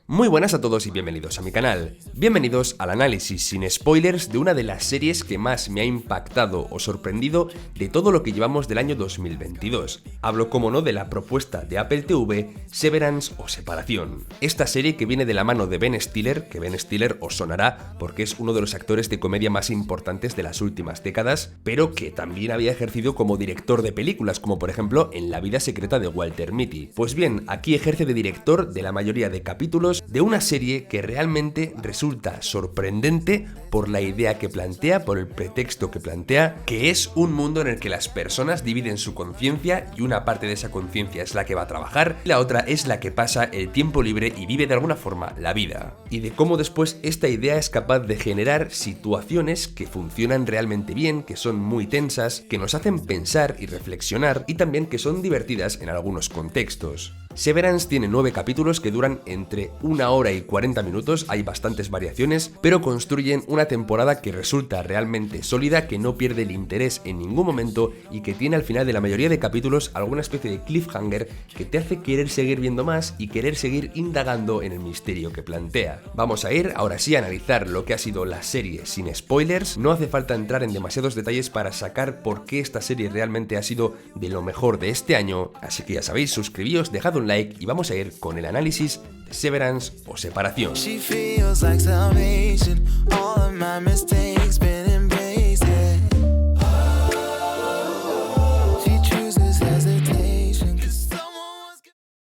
Muy buenas a todos y bienvenidos a mi canal. Bienvenidos al análisis sin spoilers de una de las series que más me ha impactado o sorprendido de todo lo que llevamos del año 2022. Hablo, como no, de la propuesta de Apple TV, Severance o Separación. Esta serie que viene de la mano de Ben Stiller, que Ben Stiller os sonará porque es uno de los actores de comedia más importantes de las últimas décadas, pero que también había ejercido como director de películas, como por ejemplo en La vida secreta de Walter Mitty. Pues bien, aquí ejerce de director de la mayoría de capítulos de una serie que realmente resulta sorprendente por la idea que plantea, por el pretexto que plantea, que es un mundo en el que las personas dividen su conciencia y una parte de esa conciencia es la que va a trabajar y la otra es la que pasa el tiempo libre y vive de alguna forma la vida. Y de cómo después esta idea es capaz de generar situaciones que funcionan realmente bien, que son muy tensas, que nos hacen pensar y reflexionar y también que son divertidas en algunos contextos. Severance tiene 9 capítulos que duran entre 1 hora y 40 minutos, hay bastantes variaciones, pero construyen una temporada que resulta realmente sólida, que no pierde el interés en ningún momento y que tiene al final de la mayoría de capítulos alguna especie de cliffhanger que te hace querer seguir viendo más y querer seguir indagando en el misterio que plantea. Vamos a ir ahora sí a analizar lo que ha sido la serie sin spoilers. No hace falta entrar en demasiados detalles para sacar por qué esta serie realmente ha sido de lo mejor de este año, así que ya sabéis, suscribíos, dejad un like y vamos a ir con el análisis de Severance o Separación.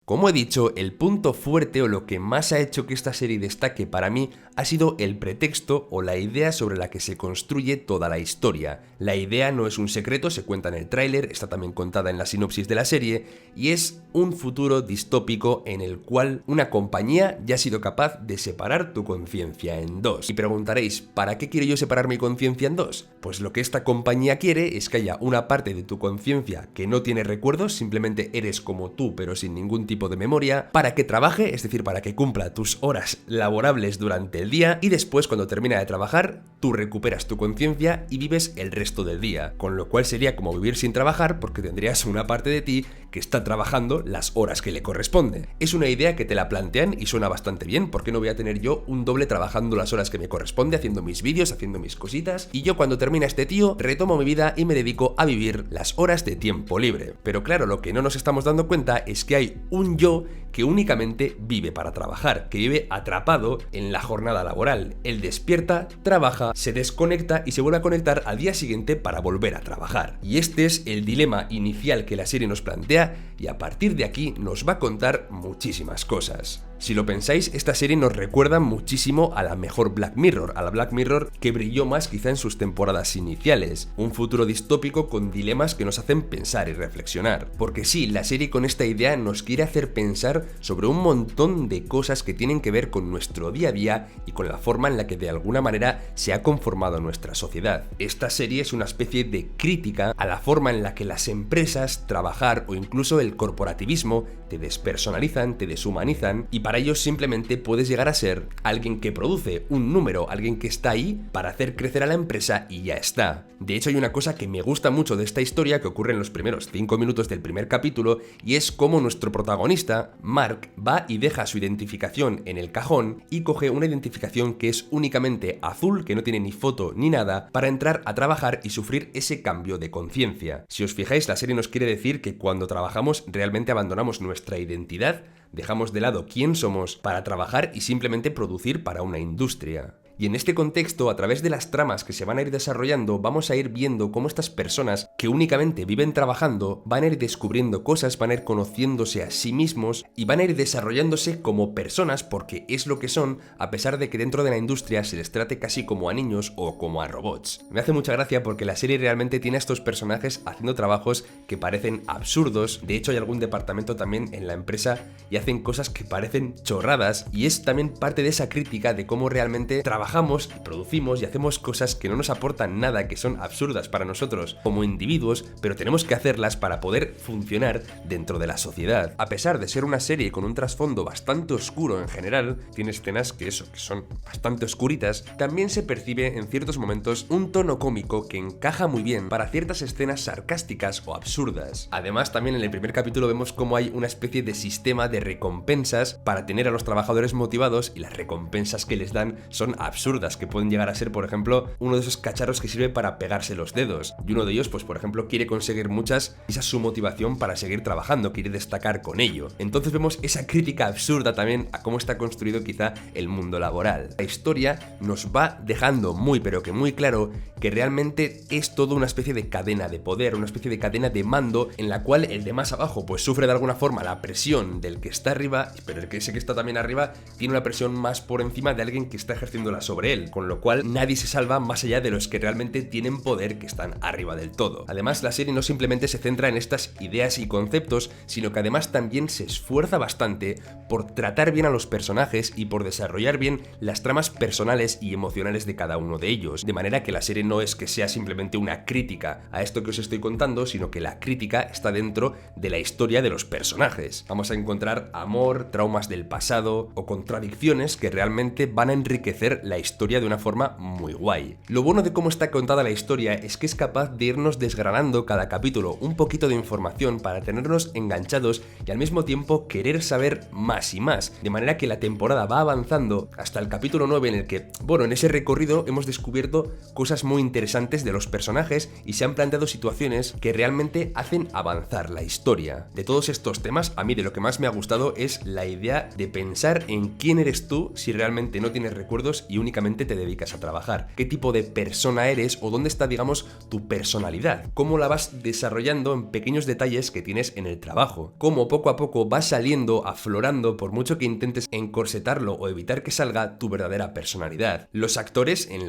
Como he dicho, el punto fuerte o lo que más ha hecho que esta serie destaque para mí ha sido el pretexto o la idea sobre la que se construye toda la historia. La idea no es un secreto, se cuenta en el tráiler, está también contada en la sinopsis de la serie y es un futuro distópico en el cual una compañía ya ha sido capaz de separar tu conciencia en dos. Y preguntaréis, ¿para qué quiero yo separar mi conciencia en dos? Pues lo que esta compañía quiere es que haya una parte de tu conciencia que no tiene recuerdos, simplemente eres como tú pero sin ningún tipo de memoria, para que trabaje, es decir, para que cumpla tus horas laborables durante el día y después cuando termina de trabajar, tú recuperas tu conciencia y vives el resto del día, con lo cual sería como vivir sin trabajar porque tendrías una parte de ti que está trabajando las horas que le corresponde. Es una idea que te la plantean y suena bastante bien, porque no voy a tener yo un doble trabajando las horas que me corresponde, haciendo mis vídeos, haciendo mis cositas, y yo cuando termina este tío retomo mi vida y me dedico a vivir las horas de tiempo libre. Pero claro, lo que no nos estamos dando cuenta es que hay un yo que únicamente vive para trabajar, que vive atrapado en la jornada laboral. Él despierta, trabaja, se desconecta y se vuelve a conectar al día siguiente para volver a trabajar. Y este es el dilema inicial que la serie nos plantea y a partir de aquí nos va a contar muchísimas cosas. Si lo pensáis, esta serie nos recuerda muchísimo a la mejor Black Mirror, a la Black Mirror que brilló más quizá en sus temporadas iniciales. Un futuro distópico con dilemas que nos hacen pensar y reflexionar. Porque sí, la serie con esta idea nos quiere hacer pensar sobre un montón de cosas que tienen que ver con nuestro día a día y con la forma en la que de alguna manera se ha conformado nuestra sociedad. Esta serie es una especie de crítica a la forma en la que las empresas, trabajar o incluso el corporativismo te despersonalizan, te deshumanizan y para ellos simplemente puedes llegar a ser alguien que produce un número, alguien que está ahí para hacer crecer a la empresa y ya está. De hecho, hay una cosa que me gusta mucho de esta historia que ocurre en los primeros 5 minutos del primer capítulo y es cómo nuestro protagonista, Mark, va y deja su identificación en el cajón y coge una identificación que es únicamente azul, que no tiene ni foto ni nada, para entrar a trabajar y sufrir ese cambio de conciencia. Si os fijáis, la serie nos quiere decir que cuando trabajamos realmente abandonamos nuestra identidad, dejamos de lado quién somos para trabajar y simplemente producir para una industria. Y en este contexto, a través de las tramas que se van a ir desarrollando, vamos a ir viendo cómo estas personas que únicamente viven trabajando van a ir descubriendo cosas, van a ir conociéndose a sí mismos y van a ir desarrollándose como personas porque es lo que son, a pesar de que dentro de la industria se les trate casi como a niños o como a robots. Me hace mucha gracia porque la serie realmente tiene a estos personajes haciendo trabajos que parecen absurdos. De hecho, hay algún departamento también en la empresa y hacen cosas que parecen chorradas y es también parte de esa crítica de cómo realmente trabajar trabajamos y producimos y hacemos cosas que no nos aportan nada, que son absurdas para nosotros como individuos, pero tenemos que hacerlas para poder funcionar dentro de la sociedad. A pesar de ser una serie con un trasfondo bastante oscuro en general, tiene escenas que son bastante oscuritas, también se percibe en ciertos momentos un tono cómico que encaja muy bien para ciertas escenas sarcásticas o absurdas. Además, también en el primer capítulo vemos cómo hay una especie de sistema de recompensas para tener a los trabajadores motivados, y las recompensas que les dan son absurdas, que pueden llegar a ser, por ejemplo, uno de esos cacharros que sirve para pegarse los dedos, y uno de ellos, pues por ejemplo, quiere conseguir muchas, y esa es su motivación para seguir trabajando, quiere destacar con ello. Entonces vemos esa crítica absurda también a cómo está construido quizá el mundo laboral. La historia nos va dejando muy pero que muy claro que realmente es todo una especie de cadena de poder, una especie de cadena de mando en la cual el de más abajo pues sufre de alguna forma la presión del que está arriba, pero el que ese que está también arriba tiene una presión más por encima de alguien que está ejerciéndola sobre él, con lo cual nadie se salva más allá de los que realmente tienen poder, que están arriba del todo. Además, la serie no simplemente se centra en estas ideas y conceptos, sino que además también se esfuerza bastante por tratar bien a los personajes y por desarrollar bien las tramas personales y emocionales de cada uno de ellos, de manera que la serie no es que sea simplemente una crítica a esto que os estoy contando, sino que la crítica está dentro de la historia de los personajes. Vamos a encontrar amor, traumas del pasado o contradicciones que realmente van a enriquecer la historia de una forma muy guay. Lo bueno de cómo está contada la historia es que es capaz de irnos desgranando cada capítulo un poquito de información para tenernos enganchados y al mismo tiempo querer saber más y más, de manera que la temporada va avanzando hasta el capítulo 9, en el que, bueno, en ese recorrido hemos descubierto cosas muy interesantes de los personajes y se han planteado situaciones que realmente hacen avanzar la historia. De todos estos temas, a mí de lo que más me ha gustado es la idea de pensar en quién eres tú si realmente no tienes recuerdos y únicamente te dedicas a trabajar. ¿Qué tipo de persona eres o dónde está, digamos, tu personalidad? ¿Cómo la vas desarrollando en pequeños detalles que tienes en el trabajo? ¿Cómo poco a poco va saliendo, aflorando, por mucho que intentes encorsetarlo o evitar que salga, tu verdadera personalidad? Los actores en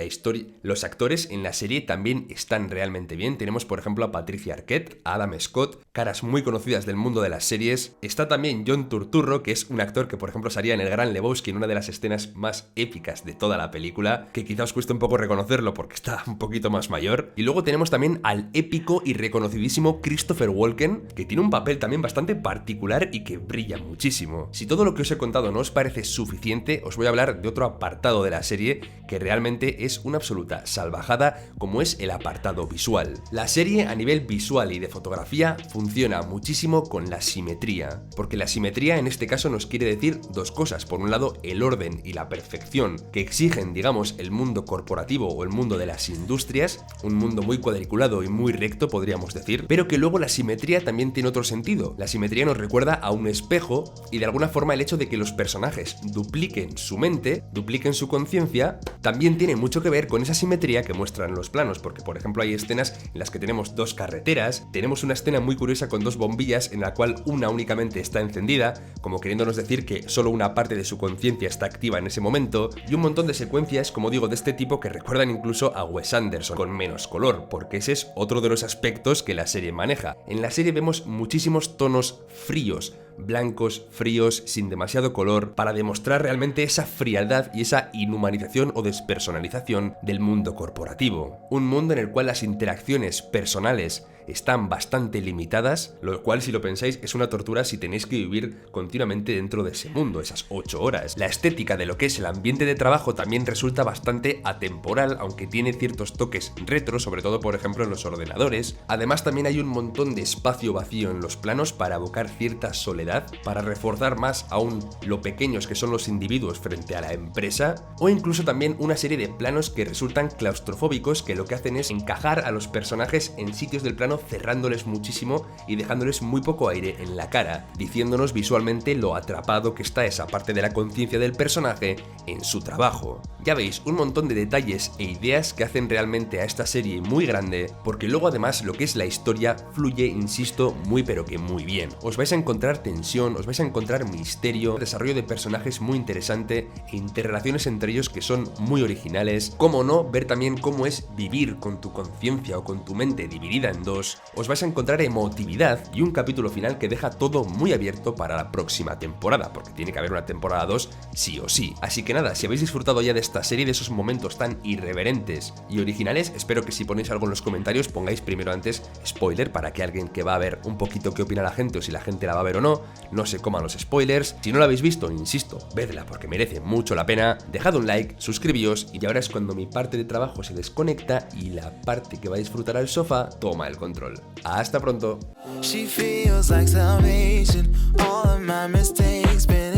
la serie también están realmente bien. Tenemos, por ejemplo, a Patricia Arquette, a Adam Scott, caras muy conocidas del mundo de las series. Está también John Turturro, que es un actor que, por ejemplo, salía en El Gran Lebowski, en una de las escenas más épicas de toda la película, que quizá os cueste un poco reconocerlo porque está un poquito más mayor. Y luego tenemos también al épico y reconocidísimo Christopher Walken, que tiene un papel también bastante particular y que brilla muchísimo. Si todo lo que os he contado no os parece suficiente, os voy a hablar de otro apartado de la serie que realmente es una absoluta salvajada, como es el apartado visual. La serie a nivel visual y de fotografía funciona muchísimo con la simetría, porque la simetría en este caso nos quiere decir dos cosas. Por un lado, el orden y la perfección que exigen, digamos, el mundo corporativo o el mundo de las industrias, un mundo muy cuadriculado y muy recto, podríamos decir, pero que luego la simetría también tiene otro sentido. La simetría nos recuerda a un espejo y de alguna forma el hecho de que los personajes dupliquen su mente, dupliquen su conciencia, también tiene mucho que ver con esa simetría que muestran los planos, porque por ejemplo hay escenas en las que tenemos dos carreteras, tenemos una escena muy curiosa con dos bombillas en la cual una únicamente está encendida, como queriéndonos decir que solo una parte de su conciencia está activa en ese momento, y un montón de secuencias, como digo, de este tipo que recuerdan incluso a Wes Anderson, con menos color, porque ese es otro de los aspectos que la serie maneja. En la serie vemos muchísimos tonos fríos, blancos, fríos, sin demasiado color, para demostrar realmente esa frialdad y esa inhumanización o despersonalización del mundo corporativo. Un mundo en el cual las interacciones personales están bastante limitadas, lo cual, si lo pensáis, es una tortura si tenéis que vivir continuamente dentro de ese mundo, esas 8 horas. La estética de lo que es el ambiente de trabajo también resulta bastante atemporal, aunque tiene ciertos toques retro, sobre todo, por ejemplo, en los ordenadores. Además, también hay un montón de espacio vacío en los planos para evocar cierta soledad, para reforzar más aún lo pequeños que son los individuos frente a la empresa, o incluso también una serie de planos que resultan claustrofóbicos, que lo que hacen es encajar a los personajes en sitios del plano cerrándoles muchísimo y dejándoles muy poco aire en la cara, diciéndonos visualmente lo atrapado que está esa parte de la conciencia del personaje en su trabajo. Ya veis, un montón de detalles e ideas que hacen realmente a esta serie muy grande, porque luego además lo que es la historia fluye, insisto, muy pero que muy bien. Os vais a encontrar tensión, os vais a encontrar misterio, desarrollo de personajes muy interesante e interrelaciones entre ellos que son muy originales. Cómo no, ver también cómo es vivir con tu conciencia o con tu mente dividida en dos, momentos, os vais a encontrar emotividad y un capítulo final que deja todo muy abierto para la próxima temporada, porque tiene que haber una temporada 2 sí o sí. Así que nada, si habéis disfrutado ya de esta serie, de esos momentos tan irreverentes y originales, espero que si ponéis algo en los comentarios pongáis primero antes spoiler, para que alguien que va a ver un poquito qué opina la gente o si la gente la va a ver o no se coman los spoilers. Si no la habéis visto, insisto, vedla porque merece mucho la pena. Dejad un like, suscribíos y ahora es cuando mi parte de trabajo se desconecta y la parte que va a disfrutar al sofá toma el control. Hasta pronto. She feels like salvation, all of my mistakes been